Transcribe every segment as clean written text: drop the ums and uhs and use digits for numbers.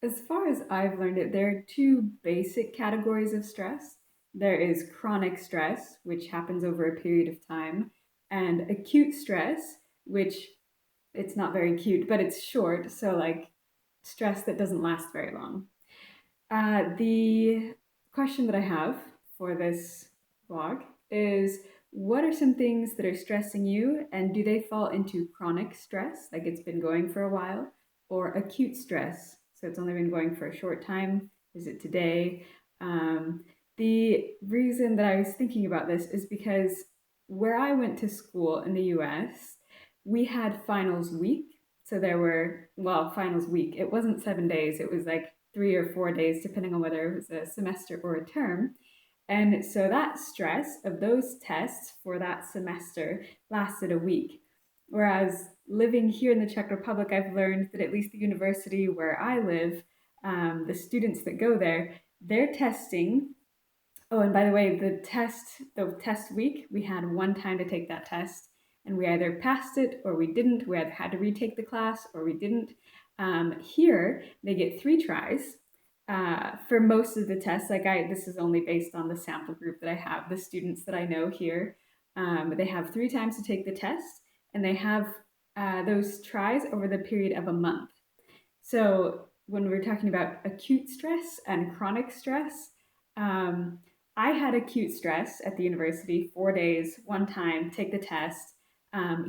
As far as I've learned it, there are two basic categories of stress. There is chronic stress, which happens over a period of time, and acute stress, which it's not very cute, but it's short. So, like stress that doesn't last very long. The question that I have for this blog is, what are some things that are stressing you, and do they fall into chronic stress, like it's been going for a while, or acute stress? So it's only been going for a short time. Is it today? Um, the reason that I was thinking about this is because where I went to school in the US, we had finals week. So there were, well, finals week. It wasn't 7 days, it was like 3 or 4 days, depending on whether it was a semester or a term. And so that stress of those tests for that semester lasted a week. Whereas living here in the Czech Republic, I've learned that at least the university where I live, the students that go there, they're testing. Oh, and by the way, the test week, we had one time to take that test, and we either passed it or we didn't. We either had to retake the class or we didn't. Here, they get 3 tries for most of the tests. This is only based on the sample group that I have, the students that I know here. They have 3 times to take the test, and they have those tries over the period of a month. So when we're talking about acute stress and chronic stress, um, I had acute stress at the university, 4 days, one time, take the test.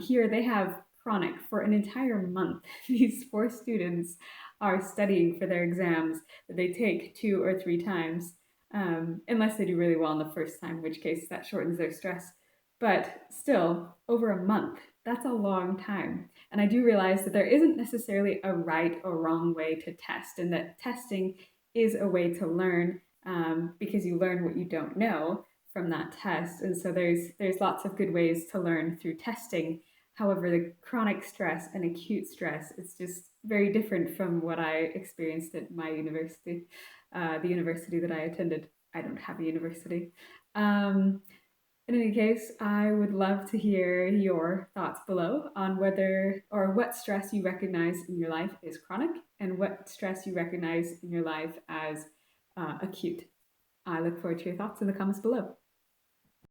Here they have chronic for an entire month. These 4 students are studying for their exams that they take 2 or 3 times, unless they do really well on the first time, in which case that shortens their stress. But still, over a month, that's a long time. And I do realize that there isn't necessarily a right or wrong way to test, and that testing is a way to learn, because you learn what you don't know from that test. And so there's lots of good ways to learn through testing. However, the chronic stress and acute stress, it's just very different from what I experienced at my university, the university that I attended. I don't have a university. Um, in any case, I would love to hear your thoughts below on whether or what stress you recognize in your life is chronic and what stress you recognize in your life as acute. I look forward to your thoughts in the comments below.